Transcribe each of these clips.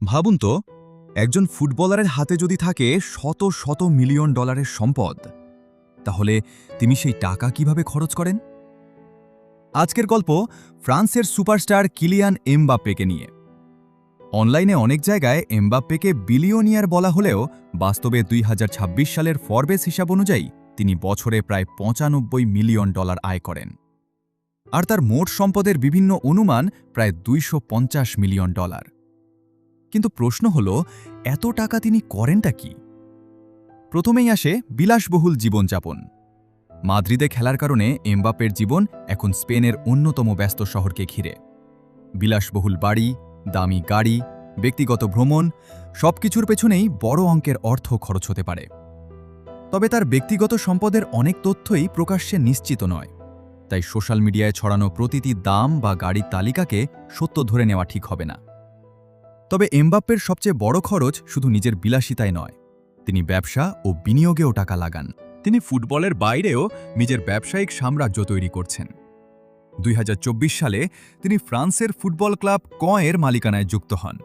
ভাবুন তো, একজন ফুটবলারের হাতে যদি থাকে শত শত মিলিয়ন ডলারের সম্পদ, তাহলে তিনি সেই টাকা কিভাবে খরচ করেন? আজকের গল্প ফ্রান্সের সুপারস্টার কিলিয়ান এমবাপ্পেকে নিয়ে। অনলাইনে অনেক জায়গায় এমবাপ্পেকে বিলিয়নিয়ার বলা হলেও বাস্তবে ২০২৬ সালের ফরবেস হিসাব অনুযায়ী তিনি বছরে প্রায় $৯৫ মিলিয়ন আয় করেন। আর তার মোট সম্পদের বিভিন্ন অনুমান প্রায় $২৫০ মিলিয়ন। কিন্তু প্রশ্ন হল, এত টাকা তিনি করেনটা কি? প্রথমেই আসে বিলাসবহুল জীবনযাপন। মাদ্রিদে খেলার কারণে এমবাপ্পের জীবন এখন স্পেনের অন্যতম ব্যস্ত শহরকে ঘিরে। বিলাসবহুল বাড়ি, দামি গাড়ি, ব্যক্তিগত ভ্রমণ, সবকিছুর পেছনেই বড় অঙ্কের অর্থ খরচ হতে পারে। তবে তার ব্যক্তিগত সম্পদের অনেক তথ্যই প্রকাশ্যে নিশ্চিত নয়, তাই সোশ্যাল মিডিয়ায় ছড়ানো প্রতিটি দাম বা গাড়ির তালিকাকে সত্য ধরে নেওয়া ঠিক হবে না। তবে এমবাপ্পের সবচেয়ে বড় খরচ শুধু নিজের বিলাসিতায় নয়, তিনি ব্যবসা ও বিনিয়োগেও টাকা লাগান। তিনি ফুটবলের বাইরেও নিজের ব্যবসায়িক সাম্রাজ্য তৈরি করছেন। ২০২৪ সালে তিনি ফ্রান্সের ফুটবল ক্লাব কঁ-এর মালিকানায় যুক্ত হন।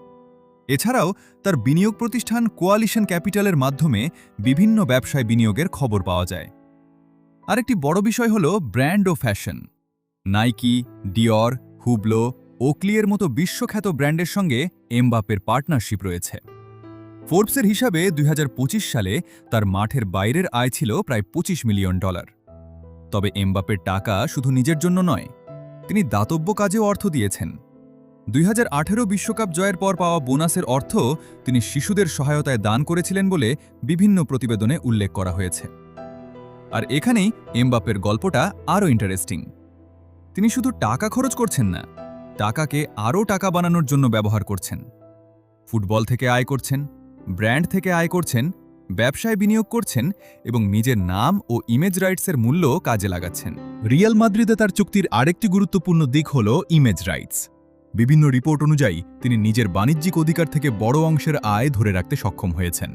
এছাড়াও তার বিনিয়োগ প্রতিষ্ঠান কোয়ালিশন ক্যাপিটালের মাধ্যমে বিভিন্ন ব্যবসায় বিনিয়োগের খবর পাওয়া যায়। আরেকটি বড় বিষয় হল ব্র্যান্ড ও ফ্যাশন। নাইকি, ডিওর, হুবলো, ওকলিয়ের মতো বিশ্বখ্যাত ব্র্যান্ডের সঙ্গে এমবাপ্পের পার্টনারশিপ রয়েছে। ফোর্বসের হিসাবে ২০২৫ সালে তার মাঠের বাইরের আয় ছিল প্রায় $২৫ মিলিয়ন। তবে এমবাপ্পের টাকা শুধু নিজের জন্য নয়, তিনি দাতব্য কাজেও অর্থ দিয়েছেন। ২০১৮ বিশ্বকাপ জয়ের পর পাওয়া বোনাসের অর্থ তিনি শিশুদের সহায়তায় দান করেছিলেন বলে বিভিন্ন প্রতিবেদনে উল্লেখ করা হয়েছে। আর এখানেই এমবাপ্পের গল্পটা আরও ইন্টারেস্টিং। তিনি শুধু টাকা খরচ করছেন না, টাকাকে আরও টাকা বানানোর জন্য ব্যবহার করছেন। ফুটবল থেকে আয় করছেন, ব্র্যান্ড থেকে আয় করছেন, ব্যবসায় বিনিয়োগ করছেন এবং নিজের নাম ও ইমেজ রাইটসের মূল্য কাজে লাগাচ্ছেন। রিয়াল মাদ্রিদে তার চুক্তির আরেকটি গুরুত্বপূর্ণ দিক হল ইমেজ রাইটস। বিভিন্ন রিপোর্ট অনুযায়ী তিনি নিজের বাণিজ্যিক অধিকার থেকে বড় অংশের আয় ধরে রাখতে সক্ষম হয়েছেন।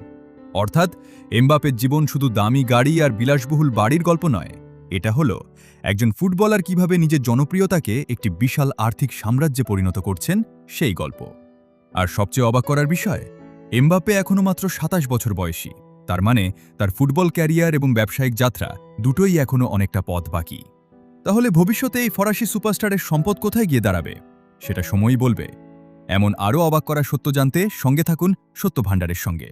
অর্থাৎ এমবাপ্পের জীবন শুধু দামি গাড়ি আর বিলাসবহুল বাড়ির গল্প নয়, এটা হলো একজন ফুটবলার কিভাবে নিজের জনপ্রিয়তাকে একটি বিশাল আর্থিক সাম্রাজ্যে পরিণত করছেন সেই গল্প। আর সবচেয়ে অবাক করার বিষয়, এমবাপ্পে এখনও মাত্র ২৭ বছর বয়সী। তার মানে তার ফুটবল ক্যারিয়ার এবং ব্যবসায়িক যাত্রা দুটোই এখনও অনেকটা পথ বাকি। তাহলে ভবিষ্যতে এই ফরাসি সুপারস্টারের সম্পদ কোথায় গিয়ে দাঁড়াবে, সেটা সময়ই বলবে। এমন আরও অবাক করা সত্য জানতে সঙ্গে থাকুন সত্য ভাণ্ডারের সঙ্গে।